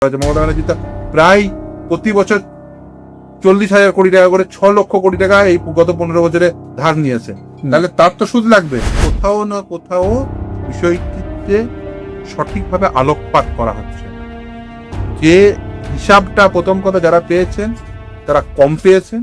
মমতা ব্যানার্জি তো প্রায় প্রতি বছর 40,000 কোটি টাকা করে 6 লক্ষ কোটি টাকা এই গত 15 বছরে ধার নিয়েছে। তাহলে তার তো সুদ লাগবে। কোথাও না কোথাও বিষয়টিতে সঠিকভাবে আলোকপাত করা হচ্ছে। যে হিসাবটা প্রথম কথা যারা পেয়েছেন তারা কম পেয়েছেন,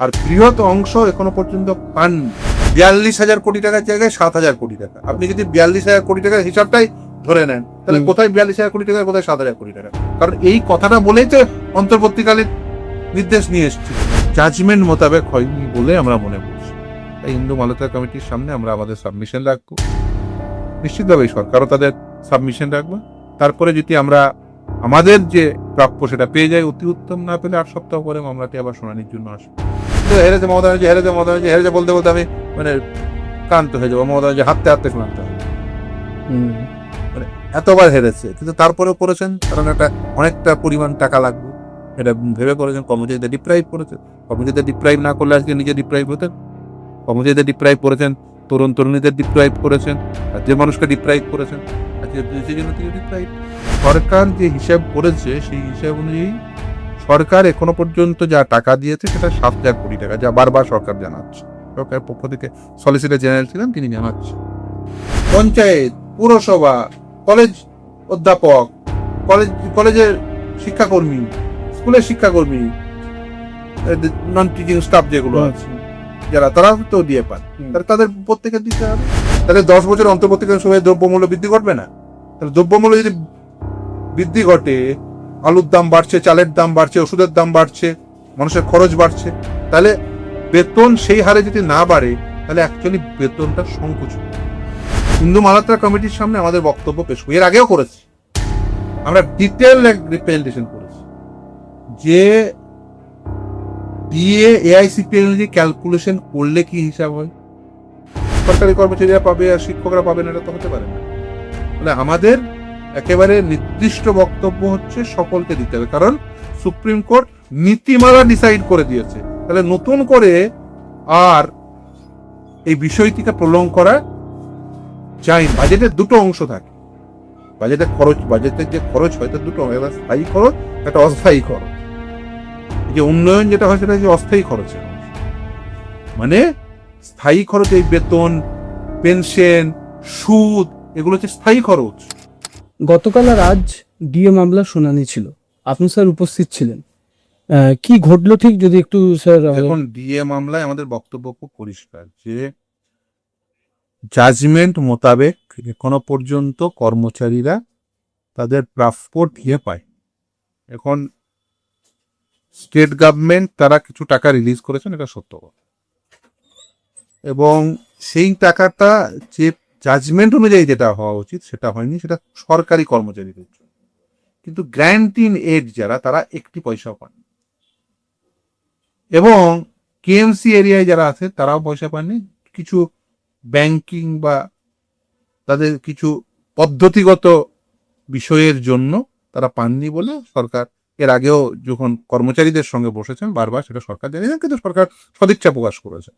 আর বৃহৎ অংশ এখনো পর্যন্ত পাননি। 42,000 কোটি টাকার জায়গায় 7,000 কোটি টাকা। আপনি যদি 42,000 কোটি টাকার হিসাবটাই ধরে নেন, তাহলে কোথায় 42,000 কোটি টাকা, কোথায় 7,000 কোটি টাকা? কারণ এই কথাটা বলেই তো অন্তর্বর্তীকালীন নির্দেশ নিয়ে এসেছি। জাজমেন্ট মোতাবেক হয়নি বলে আমরা মনে করছি। তাই হিন্দু মালবিকা কমিটির সামনে আমরা আমাদের সাবমিশন রাখবো। নিশ্চিতভাবেই সরকারও তাদের সাবমিশন রাখবে। তারপরে যদি আমরা আমাদের যে প্রাপ্য সেটা পেয়ে যাই, অতি উত্তম। না পেলে 8 সপ্তাহ পরে মামলাটি আবার শুনানির জন্য আসবে। হেরেছে মমতা ব্যানার্জি, হেরেছে বলতে বলতে আমি ক্লান্ত হয়ে যাবো। মমতা ব্যানার্জি হাঁটতে ক্লান্ত হয়, এতবার হেরেছে, কিন্তু তারপরেও করেছেন। কারণ অনেকটা পরিমাণ টাকা লাগবে, এটা ভেবে করেছেন। কর্মচারীদের ডিপ্রাইভ করেছেন। কর্মচারীদের ডিপ্রাইভ না করলে আজকে নিজে ডিপ্রাইভ হতেন। কর্মচারীদের ডিপ্রাইভ করেছেন, তরুণীদের ডিপ্রাইভ করেছেন, যে মানুষকে ডিপ্রাইভ করেছেন, আজকে সেই জন্য তিনি ডিপ্রাইভ। সরকার যে হিসাব করেছে সেই হিসাব অনুযায়ী সরকার এখনো পর্যন্ত যা টাকা দিয়েছে সেটা 7,000 কোটি টাকা, যা বারবার সরকার জানাচ্ছে। সরকারের পক্ষ থেকে সলিসিটর জেনারেল ছিলেন, তিনি জানাচ্ছেন। পঞ্চায়েত, পুরসভা, কলেজ অধ্যাপক, কলেজের শিক্ষাকর্মী, স্কুলের শিক্ষাকর্মী, নন টিচিং স্টাফ যেগুলো আছে যারা, তারা তো দিয়ে পান, তাদের প্রত্যেকে দিতে হবে। তাহলে 10 বছর অন্তর্বর্তীকালীন সময়ে দ্রব্যমূল্য বৃদ্ধি ঘটবে না? তাহলে দ্রব্যমূল্য যদি বৃদ্ধি ঘটে, আলুর দাম বাড়ছে, চালের দাম বাড়ছে, ওষুধের দাম বাড়ছে, মানুষের খরচ বাড়ছে, তাহলে বেতন সেই হারে যদি না বাড়ে, তাহলে অ্যাকচুয়ালি বেতনটা সংকুচন। হিন্দু মালবিকা কমিটির সামনে আমাদের বক্তব্য পেশ করি, এর আগেও করেছি আমরা, ডিটেল রিপ্রেজেন্টেশন করেছি যে ডিএ এআইসিপিএ অনুযায়ী ক্যালকুলেশন করলে কি হিসাব হয়। সরকারি কর্মচারীরা পাবে আর শিক্ষকরা পাবে না, এটা তো হতে পারে না। মানে আমাদের একেবারে নির্দিষ্ট বক্তব্য হচ্ছে সকলকে দিতে হবে, কারণ সুপ্রিম কোর্ট নীতিমালা ডিসাইড করে দিয়েছে। তাহলে নতুন করে আর এই বিষয়টিকে প্রলং করা যায় না। বাজেটের দুটো অংশ থাকে। বাজেটের যে খরচ হয় তার দুটো, একটা স্থায়ী খরচ, একটা অস্থায়ী খরচ। যে উন্নয়ন যেটা হয় সেটা হচ্ছে অস্থায়ী খরচের অংশ। মানে স্থায়ী খরচ এই বেতন, পেনশন, সুদ, এগুলো হচ্ছে স্থায়ী খরচ। গতকাল আর আজ ডিএ মামলার শুনানি ছিল, আপনি স্যার উপস্থিত ছিলেন। কি ঘটলো ঠিক যদি একটু স্যার। এখন ডিএ মামলায় আমাদের বক্তব্য খুব পরিষ্কার যে জাজমেন্ট মোতাবেক এখনো পর্যন্ত কর্মচারীরা তাদের প্রাপ্য ডিএ পায়। এখন স্টেট গভর্নমেন্ট তারা কিছু টাকা রিলিজ করেছেন, এটা সত্য, এবং সেই টাকাটা যে জাজমেন্ট অনুযায়ী যেটা হওয়া উচিত সেটা হয়নি, সেটা সরকারি কর্মচারীদের জন্য। কিন্তু গ্র্যান্ট ইন এড যারা, তারা একটি পয়সাও পাননি, এবং কেএমসি এরিয়ায় যারা আছে তারাও পয়সা পাননি। কিছু ব্যাংকিং বা তাদের কিছু পদ্ধতিগত বিষয়ের জন্য তারা পাননি বলে সরকার এর আগেও যখন কর্মচারীদের সঙ্গে বসেছেন বারবার সেটা সরকার জানিয়েছেন, কিন্তু সরকার সদিচ্ছা প্রকাশ করেছে।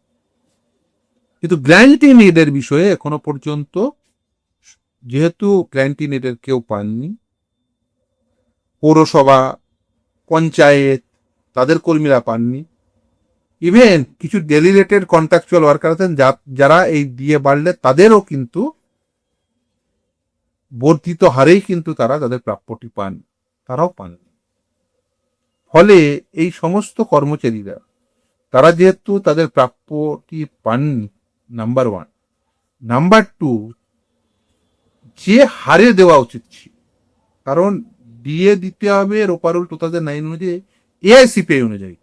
কিন্তু গ্র্যান্ট ইন এডের বিষয়ে এখনো পর্যন্ত যেহেতু গ্র্যান্ট ইন এডের কেউ পাননি, পৌরসভা, পঞ্চায়েত তাদের কর্মীরা পাননি, ইভেন কিছু ডেলিগেটেড কন্ট্রাকচুয়াল ওয়ার্কার আছেন যারা এই দিয়ে বাড়লে তাদেরও কিন্তু বর্ধিত হারেই কিন্তু তারা তাদের প্রাপ্যটি পান, তারাও পান। ফলে এই সমস্ত কর্মচারীরা তারা যেহেতু তাদের প্রাপ্যটি পাননি, নাম্বার 1, নাম্বার 2, যে হারে দেওয়া উচিত ছিল, কারণ ডিএ দিতে হবে রোপারুল 2009 অনুযায়ী, এআইসিপিআই অনুযায়ী,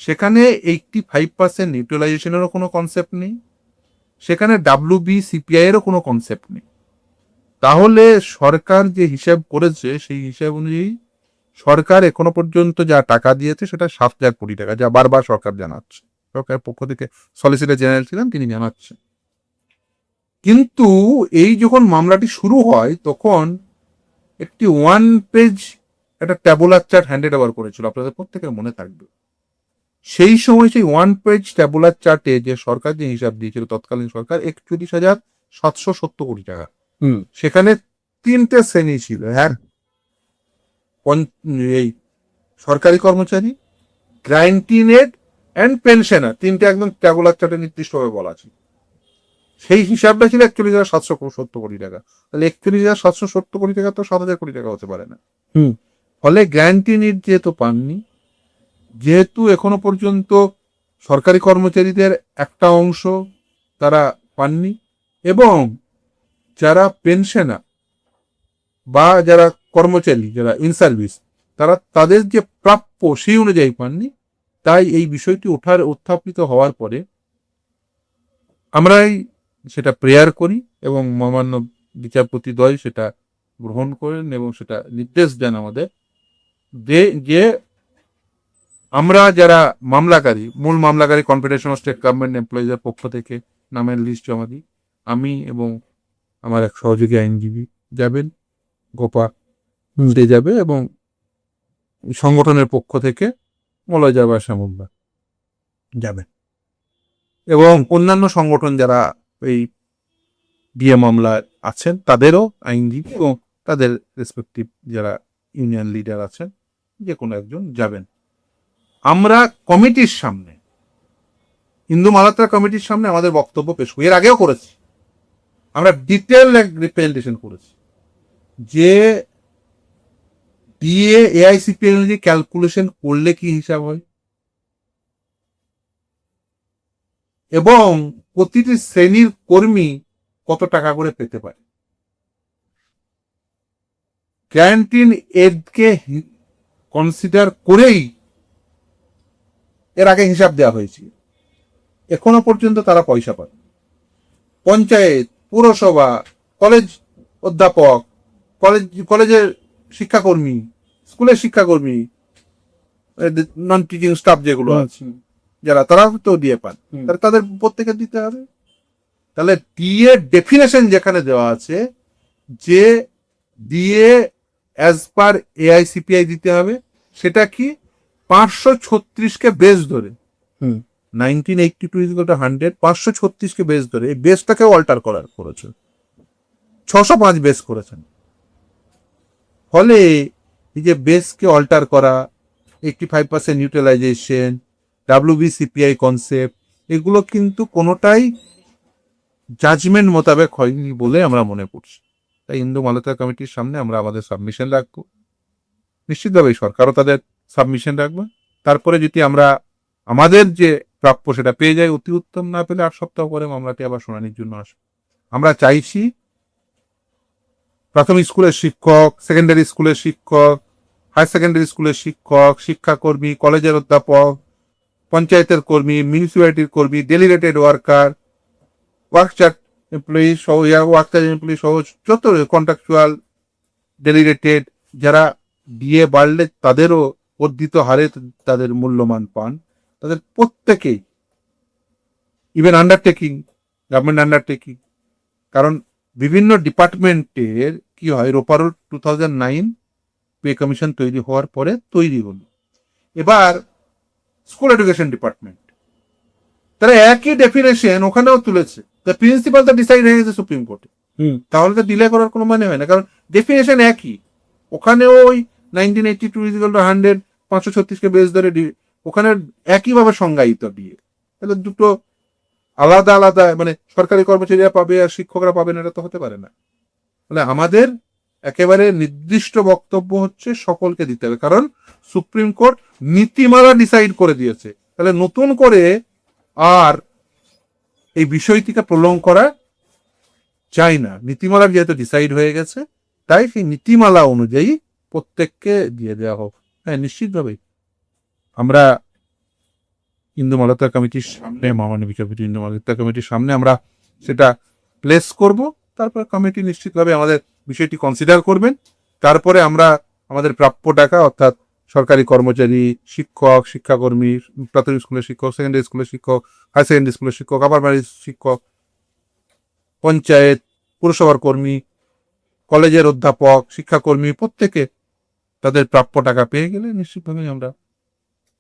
সেখানে 85% নিউট্রালাইজেশনেরও কোনো কনসেপ্ট নেই, সেখানে WBCPI এরও কোনো কনসেপ্ট নেই। তাহলে সরকার যে হিসাব করেছে সেই হিসাব অনুযায়ী সরকার এখনো পর্যন্ত যা টাকা দিয়েছে সেটা 7,000 কোটি টাকা, যা বারবার সরকার জানাচ্ছে। সরকারের পক্ষ থেকে সলিসিটর জেনারেল ছিলেন, তিনি জানাচ্ছেন। কিন্তু এই যখন মামলাটি শুরু হয় তখন একটি 1 পেজ একটা ট্যাবুলার চার্ট হ্যান্ডেড ওভার করেছিল, আপনাদের প্রত্যেকের মনে থাকবে। সেই সময় সেই 1 পেজ ট্যাবুলার চার্টে যে সরকার যে হিসাব দিয়েছিল তৎকালীন সরকার, 41,770 কোটি টাকা। সেখানে 3টে শ্রেণী ছিল। এই সরকারি কর্মচারী, গ্র্যান্টিনেড অ্যান্ড পেনশনার, তিনটে একদম ট্যাবুলার চার্টে নির্দিষ্টভাবে বলা আছে। সেই হিসাবটা ছিল 41,770 কোটি টাকা। তাহলে 41,770 কোটি টাকা তো 7,000 কোটি টাকা হতে পারে না। ফলে গ্র্যান্টিনিড যেহেতু পাননি, যেহেতু এখনো পর্যন্ত সরকারি কর্মচারীদের একটা অংশ তারা পাননি, এবং যারা পেনশনার বা যারা কর্মচারী, যারা ইন সার্ভিস, তারা তাদের যে প্রাপ্য সেই অনুযায়ী পাননি, তাই এই বিষয়টি উত্থাপিত হওয়ার পরে আমরাই সেটা প্রেয়ার করি এবং মহামান্য বিচারপতি দ্বয় সেটা গ্রহণ করেন এবং সেটা নির্দেশ দেন আমাদের যে আমরা যারা মামলাকারী, মূল মামলাকারী কনফেডারেশন অফ স্টেট গভর্নমেন্ট এমপ্লয়িজের পক্ষ থেকে নামের লিস্ট জমা দিই। আমি এবং আমার এক সহযোগী আইনজীবী যাবেন, গোপা যাবে, এবং সংগঠনের পক্ষ থেকে মলয় যাবার শ্যামুল্লা যাবেন, এবং অন্যান্য সংগঠন যারা এই ডিএ মামলায় আছেন তাদেরও আইনজীবী এবং তাদের রেসপেক্টিভ যারা ইউনিয়ন লিডার আছেন, যে কোনো একজন যাবেন। আমরা কমিটির সামনে, হিন্দু মালাত্রা কমিটির সামনে আমাদের বক্তব্য পেশ করি। এর আগেও করেছি, আমরা ডিটেল রিপ্রেজেন্টেশন করেছি যে ডিএ এআইসিপিএল ক্যালকুলেশন করলে কি হিসাব হয়, এবং প্রতিটি শ্রেণীর কর্মী কত টাকা করে পেতে পারে। গ্যারান্টিন এডকে কনসিডার করেই এর আগে হিসাব দেওয়া হয়েছিল, এখনো পর্যন্ত তারা পয়সা পায়। পঞ্চায়েত, পুরসভা, কলেজ অধ্যাপক, কলেজের শিক্ষাকর্মী, স্কুলের শিক্ষাকর্মী, নন টিচিং স্টাফ যেগুলো আছে যারা, তারা তো দিয়ে পান, তাদের প্রত্যেকে দিতে হবে। তাহলে ডিএ ডেফিনেশন যেখানে দেওয়া আছে যে ডিএ অ্যাজ পার এআইসিপিআই দিতে হবে, সেটা কি 536কে বেস ধরে, 1982 536কে বেস ধরে, এই বেসটাকে অল্টার করেছে, 605 বেস করেছেন। ফলে এই যে বেসকে অল্টার করা, 85% ইউটিলাইজেশন, ডাব্লিউবিসিপিআই কনসেপ্ট, এগুলো কিন্তু কোনোটাই জাজমেন্ট মোতাবেক হয়নি বলে আমরা মনে করছি। তাই হিন্দু মালাত্রা কমিটির সামনে আমরা আমাদের সাবমিশন রাখবো, নিশ্চিতভাবে সরকারও তাদের সাবমিশন রাখবে। তারপরে যদি আমরা আমাদের যে প্রাপ্য সেটা পেয়ে যাই, অতি উত্তম, না পেলে 8 সপ্তাহ পরে মামলাটি আবার শুনানির জন্য আসবে। আমরা চাইছি প্রাথমিক স্কুলের শিক্ষক, সেকেন্ডারি স্কুলের শিক্ষক, হায়ার সেকেন্ডারি স্কুলের শিক্ষক, শিক্ষাকর্মী, কলেজের অধ্যাপক, পঞ্চায়েতের কর্মী, মিউনিসিপ্যালিটির কর্মী, ডেলিগেটেড ওয়ার্কার, ওয়ার্কচার্ট এমপ্লয়ি সহ, ওয়ার্কচার্ট এমপ্লয়ি সহ যত কন্ট্রাকচুয়াল, ডেলিগেটেড, যারা ডিএ বাড়লে তাদেরও বর্ধিত হারে তাদের মূল্যমান পান, তাদের প্রত্যেকেই, ইভেন আন্ডারটেকিং, গভর্নমেন্ট আন্ডারটেকিং, কারণ বিভিন্ন ডিপার্টমেন্টের কি হয়, রোপারোল 2009 পে কমিশন তৈরি হওয়ার পরে তৈরি হলো। এবার স্কুল এডুকেশন ডিপার্টমেন্ট, তারা একই ডেফিনেশন ওখানেও তুলেছে, প্রিন্সিপাল তো ডিসাইড হয়ে গেছে সুপ্রিম কোর্টে, তাহলে তো ডিলে করার কোনো মানে হয় না, কারণ ডেফিনেশন একই। ওখানেও ওই 1982 536কে বেস ধরে ওখানে একইভাবে সংজ্ঞায়িত দিয়ে, তাহলে দুটো আলাদা আলাদা, মানে সরকারি কর্মচারীরা পাবে আর শিক্ষকরা পাবেন, এটা তো হতে পারে না। তাহলে আমাদের একেবারে নির্দিষ্ট বক্তব্য হচ্ছে সকলকে দিতে হবে, কারণ সুপ্রিম কোর্ট নীতিমালা ডিসাইড করে দিয়েছে। তাহলে নতুন করে আর এই বিষয়টিকে প্রলং করা যায় না, নীতিমালা যেহেতু ডিসাইড হয়ে গেছে, তাই সেই নীতিমালা অনুযায়ী প্রত্যেককে দিয়ে দেওয়া হোক। হ্যাঁ, নিশ্চিতভাবেই আমরা হিন্দু মালাত্রা কমিটির সামনে, মহামান্য বিচারপতি হিন্দু মালাত্রা কমিটির সামনে আমরা সেটা প্লেস করব। তারপর কমিটি নিশ্চিতভাবে আমাদের বিষয়টি কনসিডার করবেন। তারপরে আমরা আমাদের প্রাপ্য টাকা, অর্থাৎ সরকারি কর্মচারী, শিক্ষক, শিক্ষাকর্মী, প্রাথমিক স্কুলের শিক্ষক, সেকেন্ডারি স্কুলের শিক্ষক, হায়ার সেকেন্ডারি স্কুলের শিক্ষক, আপার প্রাইমারি শিক্ষক, পঞ্চায়েত, পুরসভার কর্মী, কলেজের অধ্যাপক, শিক্ষাকর্মী, প্রত্যেকে তাদের প্রাপ্য টাকা পেয়ে গেলে নিশ্চিতভাবে আমরা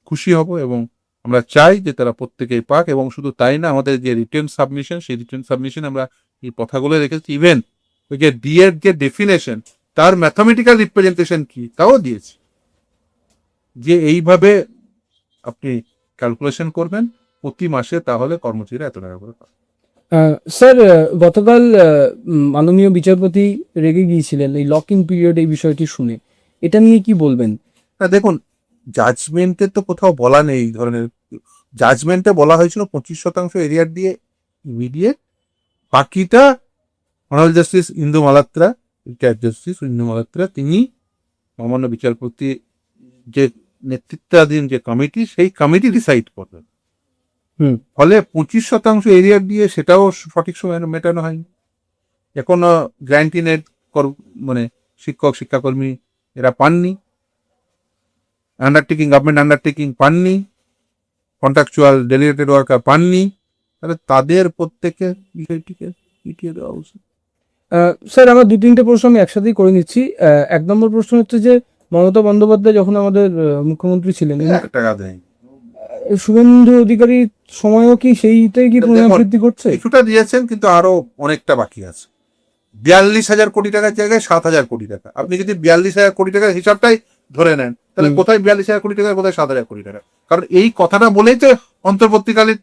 খুশি হব, এবং আমরা চাই যে তারা প্রত্যেকেই পাক। এবং শুধু তাই না, আমাদের যে রিটেন সাবমিশন, সেই রিটেন সাবমিশন আমরা এই কথাগুলো রেখেছি। ইভেন ওই যে ডি এর যে ডেফিনেশন, তার ম্যাথামেটিক্যাল রিপ্রেজেন্টেশন কি তাও দিয়েছি, যে এইভাবে আপনি ক্যালকুলেশন করবেন প্রতি মাসে, তাহলে কর্মচারীরা এত টাকা করে পাবে। স্যার, গতকাল মাননীয় বিচারপতি রেগে গিয়েছিলেন এই লক ইন পিরিয়ড এই বিষয়টি শুনে, এটা নিয়ে কি বলবেন? না দেখুন, জাজমেন্টে তো কোথাও বলা নেই এই ধরনের। জাজমেন্টে বলা হয়েছিল 25% এরিয়ার দিয়ে ইমিডিয়েট, বাকিটা অনারেবল জাস্টিস ইন্দু মালাত্রা, রিটায়ার্ড জাস্টিস ইন্দু মালাত্রা, তিনি মহামান্য বিচারপতি যে নেতৃত্বাধীন যে কমিটি, সেই কমিটি ডিসাইড করবেন। ফলে 25% এরিয়ার দিয়ে সেটাও সঠিক সময় মেটানো হয়নি। এখনো গ্র্যান্টিনেট মানে শিক্ষক শিক্ষাকর্মী এরা পাননি, আন্ডারটেকিং গভর্নমেন্ট আন্ডারটেকিং পাননি, কন্ট্রাকচুয়াল ডেলিগেটেড ওয়ার্কার পাননি, তাহলে তাদের প্রত্যেকে বিষয়টিকে মিটিয়ে দেওয়া উচিত। স্যার, আমার 2-3টে প্রশ্ন আমি একসাথেই করে নিচ্ছি। 1 নম্বর প্রশ্ন হচ্ছে যে মমতা বন্দ্যোপাধ্যায় যখন আমাদের মুখ্যমন্ত্রী ছিলেন, টাকা দেয় শুভেন্দু অধিকারীর সময়ও কি সেইটাই কি পুনরাবৃত্তি করছে? কিছুটা দিয়েছেন, কিন্তু আরো অনেকটা বাকি আছে। 42,000 কোটি টাকার জায়গায় 7,000 কোটি টাকা। আপনি যদি 42,000 কোটি টাকার হিসাবটাই ধরে নেন, তাহলে কোথায় 42,000 কোটি টাকা, কোথায় 7,000 কোটি টাকা? কারণ এই কথাটা বলেই তো অন্তর্বর্তীকালীন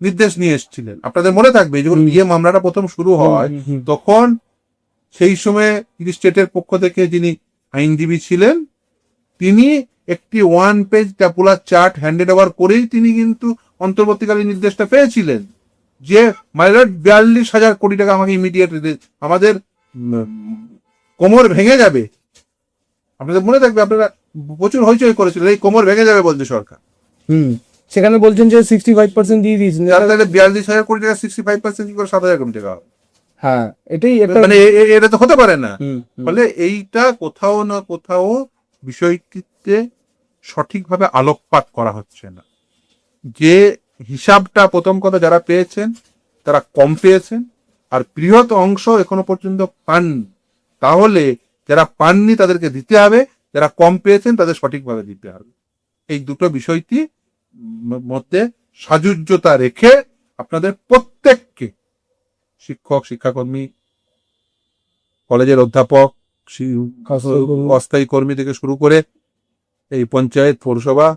নির্দেশ নিয়ে এসেছিলেন। আপনাদের মনে থাকবে যখন বিয়ে মামলাটা প্রথম শুরু হয়, তখন সেই সময় স্টেটের পক্ষ থেকে যিনি আইনজীবী ছিলেন, তিনি একটি 1 পেজ ট্যাপুলার চার্ট হ্যান্ডেড ওভার করেই তিনি কিন্তু অন্তর্বর্তীকালীন নির্দেশটা পেয়েছিলেন, যে মাইলট 42,000 কোটি টাকা আমাকে ইমিডিয়েট, আমাদের কোমর ভেঙে যাবে। আপনাদের মনে থাকবে, আপনারা প্রচুর হইচই করেছিলেন, এই কোমর ভেঙে যাবে বলছে সরকার। সেখানে বলছেন যে 65% দিয়ে দিয়েছেন। তাহলে 42,000 কোটি টাকা 65% কি করে 7,000 কোটি টাকা হবে? হ্যাঁ, এটাই মানে এটা তো হতে পারে না। ফলে এইটা কোথাও না কোথাও বিষয়টিতে সঠিকভাবে আলোকপাত করা হচ্ছে না। যে হিসাবটা প্রথম কথা যারা পেয়েছেন তারা কম পেয়েছেন, আর বৃহৎ অংশ এখনো পর্যন্ত পাননি। তাহলে যারা পাননি তাদেরকে দিতে হবে, যারা কম পেয়েছেন তাদের সঠিকভাবে দিতে হবে। এই দুটো বিষয়টি মধ্যে সাযুজ্যতা রেখে আপনাদের প্রত্যেককে, শিক্ষক শিক্ষাকর্মী, কলেজের অধ্যাপক, অস্থায়ী কর্মী থেকে শুরু করে এই পঞ্চায়েত পৌরসভা,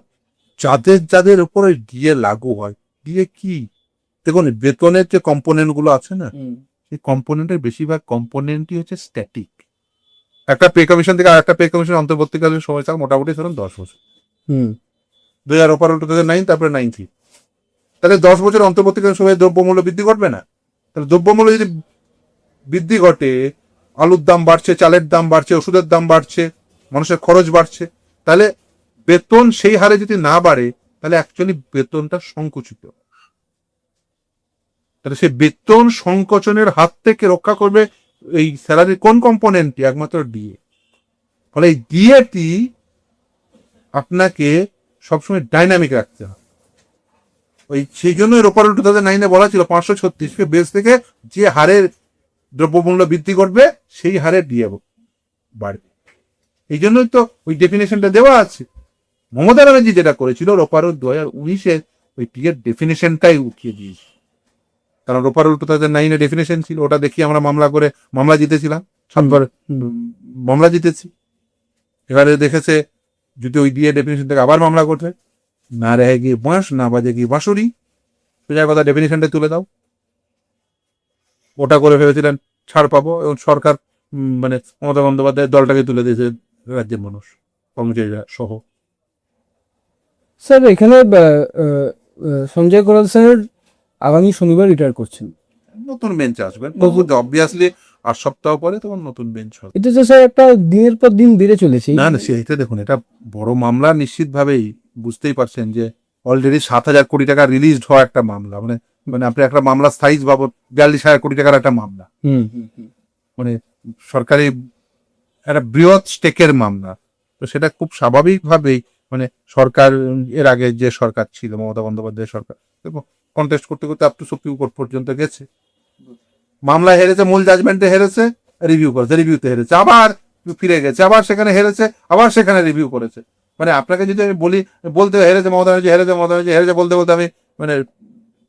যাদের যাদের উপরে ডিএ লাগু হয়। ডিএ কি? দেখুন, বেতনের যে কম্পোনেন্ট গুলো আছে না, সেই কম্পোনেন্টের বেশিরভাগ কম্পোনেন্টই হচ্ছে স্ট্যাটিক। একটা পে কমিশন থেকে আর একটা পে কমিশন অন্তর্বর্তীকালীন সময়কাল মোটামুটি ধরুন 10 বছর। 2000 অপারেল 2009, তারপরে 93। তাহলে 10 বছর অন্তর্বর্তীকালীন সময়ে দ্রব্যমূল্য বৃদ্ধি ঘটবে না? তাহলে দ্রব্যমূল্য যদি বৃদ্ধি ঘটে, আলুর দাম বাড়ছে, চালের দাম বাড়ছে, ওষুধের দাম বাড়ছে, মানুষের খরচ বাড়ছে, তাহলে বেতন সেই হারে যদি না বাড়ে, তাহলে অ্যাকচুয়ালি বেতনটা সংকুচিত। তাহলে সেই বেতন সংকোচনের হাত থেকে রক্ষা করবে এই স্যালারির কোন কম্পোনেন্টটি? একমাত্র ডিএ। ফলে এই ডিএটি আপনাকে সবসময় ডাইনামিক রাখতে হবে। সেই জন্য রোপার 2009 বলা ছিল 536 বেস থেকে যে হারে দ্রব্যমূল্য বৃদ্ধি করবে সেই হারে ডিএ বাড়বে। এই জন্যই তো ওই ডেফিনেশনটা দেওয়া আছে। মমতা ব্যানার্জি যেটা করেছিল, রোপারো 2019 ওই ডিএর ডেফিনেশনটাই উঠিয়ে দিয়েছে। কারণ রোপারো 2009 ডেফিনেশন ছিল, ওটা দেখি আমরা মামলা জিতেছিলাম, 7বার মামলা জিতেছি। এবারে দেখেছে যদি ওই ডিএ ডেফিনেশন থেকে আবার মামলা করতে, না রেগে বাঁশ না বাজে কি বাঁশুরি, সোজা কথা ডেফিনেশনটা তুলে দাও। ওটা করে ভেবেছিলেন ছাড় পাবো, এবং সরকার মানে মমতা বন্দ্যোপাধ্যায়ের দলটাকে তুলে দিয়েছে রাজ্যের মানুষ, কর্মচারীরা সহ। স্যার, এখানে সঞ্জয় কোরাল স্যার আগামী শনিবার রিটায়ার করছেন, নতুন বেঞ্চ আসবেন অবভিয়াসলি, 8 সপ্তাহ পরে তখন নতুন বেঞ্চ হবে। এটা তো স্যার একটা দিনের পর দিন বেড়ে চলেছে। না সেটা দেখুন, এটা বড় মামলা, নিশ্চিতভাবেই বুঝতেই পারছেন যে অলরেডি 7,000 কোটি টাকা রিলিজড হওয়া একটা মামলা, মানে আপনি একটা মামলা সাইজ বাবদ 42,000 কোটি টাকার একটা মামলা, মানে সরকারি একটা বৃহৎ স্টেকের মামলা। তো সেটা খুব স্বাভাবিকভাবেই মানে সরকার, এর আগে যে সরকার ছিল মমতা বন্দ্যোপাধ্যায়ের সরকার, কন্টেস্ট করতে করতে আপ টু সুপ্রিম কোর্ট পর্যন্ত গেছে। মামলা হেরেছে, মূল জাজমেন্টে হেরেছে, রিভিউ করেছে, রিভিউতে হেরেছে, আবার ফিরে গেছে, আবার সেখানে হেরেছে, আবার সেখানে রিভিউ করেছে। মানে আপনাকে যদি আমি বলতে হেরেছে মমতা ব্যানার্জি, হেরেছে বলতে বলতে আমি মানে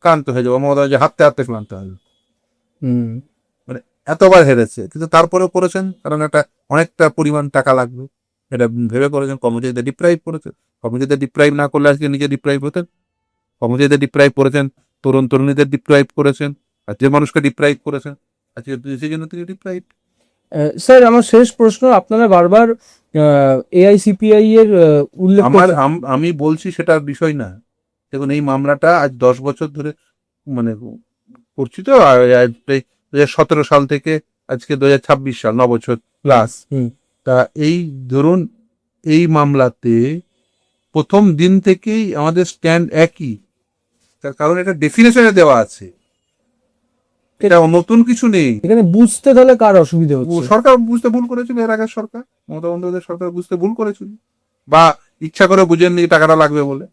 ক্লান্ত হয়ে যাবো, মমতা ব্যানার্জি হাঁটতে হাঁটতে ক্লান্ত হয়ে যাবো। মানে এতবার হেরেছে, কিন্তু তারপরেও করেছেন, কারণ একটা অনেকটা পরিমাণ টাকা লাগবে এটা ভেবে করেছেন। কর্মচারীদের ডিপ্রাইভ করেছে, কর্মচারীদের ডিপ্রাইভ না করলে আজকে নিজে ডিপ্রাইভ হতেন। কর্মচারীদের ডিপ্রাইভ করেছেন, তরুণ তরুণীদের ডিপ্রাইভ করেছেন, আর যে মানুষকে ডিপ্রাইভ করেছেন আজকে সেই জন্য তিনি ডিপ্রাইভ। স্যার আমার শেষ প্রশ্ন, আপনারা বারবার এআইসিপিআই এর উল্লেখ আমি বলছি সেটার বিষয় না। দেখুন, এই মামলাটা আজ 10 বছর ধরে মানে করছি তো, আর 2017 সাল থেকে আজকে 2026 সাল, 9 বছর প্লাস। তা এই ধরুন, এই মামলাতে প্রথম দিন থেকেই আমাদের স্ট্যান্ড একই, তার কারণ এটা ডেফিনেশনে দেওয়া আছে, এটা নতুন কিছু নেই। এখানে বুঝতে তাহলে কার অসুবিধা হচ্ছে? সরকার বুঝতে ভুল করেছিল, এর আগের সরকার, মমতা বন্দ্যোপাধ্যায় সরকার বুঝতে ভুল করেছিল, বা ইচ্ছা করে বুঝেননি টাকাটা লাগবে বলে।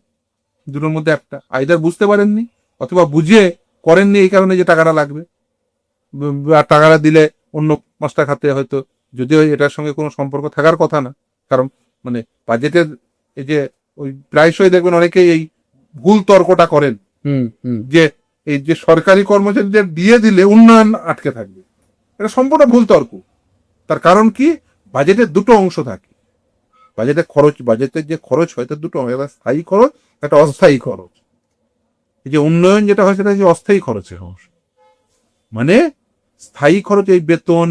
দুটোর মধ্যে একটা, আইদার বুঝতে পারেননি অথবা বুঝে করেননি এই কারণে যে টাকাটা লাগবে, আর টাকাটা দিলে অন্য মাস্টার খাতে হয়তো, যদিও এটার সঙ্গে কোনো সম্পর্ক থাকার কথা না। কারণ মানে বাজেটের এই যে ওই প্রায়শই দেখবেন অনেকেই এই ভুল তর্কটা করেন যে এই যে সরকারি কর্মচারীদের দিয়ে দিলে উন্নয়ন আটকে থাকবে, এটা সম্পূর্ণ ভুল তর্ক। তার কারণ কি, বাজেটের দুটো অংশ থাকে। বাজেটের যে খরচ হয় তার দুটো অংশ, একটা স্থায়ী খরচ, একটা অস্থায়ী খরচ। এই যে উন্নয়ন যেটা হয় সেটা হচ্ছে অস্থায়ী খরচের অংশ। মানে স্থায়ী খরচ এই বেতন,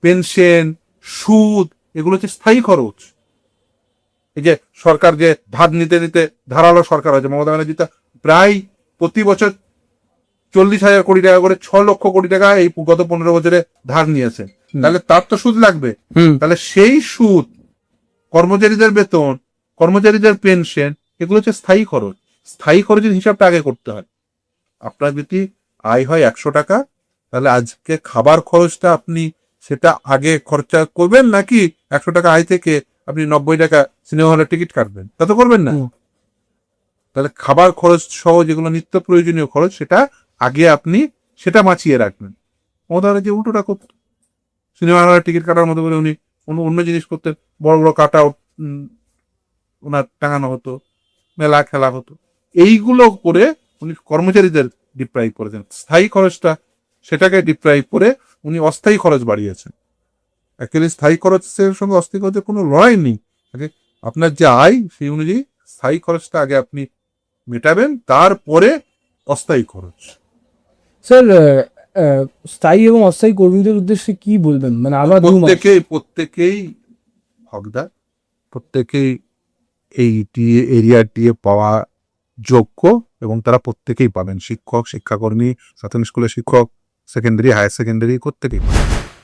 পেনশন, সুদ, এগুলো হচ্ছে স্থায়ী খরচ। এই যে সরকার যে ধার নিতে নিতে ধারালো সরকার হয়েছে, মমতা ব্যানার্জি তা প্রায় প্রতি বছর 40,000 কোটি টাকা করে 6 লক্ষ কোটি টাকা এই গত 15 বছরে ধার নিয়েছে। তাহলে তার তো সুদ লাগবে। তাহলে সেই সুদ, কর্মচারীদের বেতন, কর্মচারীদের পেনশন, এগুলো হচ্ছে স্থায়ী খরচ। স্থায়ী খরচের হিসাবটা আগে করতে হয়। আপনার যদি আয় হয় 100 টাকা, তাহলে আজকে খাবার খরচটা আপনি সেটা আগে খরচা করবেন, নাকি 100 টাকা আয় থেকে আপনি 90 টাকা সিনেমা হলের টিকিট কাটবেন? তা তো করবেন না। তাহলে খাবার খরচ সহ যেগুলো নিত্য প্রয়োজনীয় খরচ, সেটা আগে আপনি সেটা বাঁচিয়ে রাখবেন। মমতা যে উল্টোটা করত, সিনেমা হলের টিকিট কাটার মতো বলে উনি অন্য জিনিস করতেন, বড় বড় কাট আউট ওনার টাঙানো হতো, মেলা খেলা হতো, এইগুলো করে উনি কর্মচারীদের ডিপ্রাইভ করেছেন। স্থায়ী খরচটা সেটাকে ডিপ্রাইভ করে উনি অস্থায়ী খরচ বাড়িয়েছেন। অ্যাকচুয়ালি স্থায়ী খরচের সঙ্গে অস্থায়ী খরচের কোনো লড়াই নেই। আগে আপনার যে আয় সেই অনুযায়ী স্থায়ী খরচটা আগে আপনি মেটাবেন, তারপরে অস্থায়ী খরচ। স্যার স্থায়ী এবং অস্থায়ী কর্মীদের উদ্দেশ্যে কি বলবেন? মানে আবার প্রত্যেকেই হকদার, প্রত্যেকেই এই এরিয়া দিয়ে পাওয়া যোগ্য, এবং তারা প্রত্যেকেই পাবেন। শিক্ষক, শিক্ষাকর্মী, প্রাথমিক স্কুলের শিক্ষক, সেকেন্ডারি, হায়ার সেকেন্ডারি, প্রত্যেকেই পাবেন।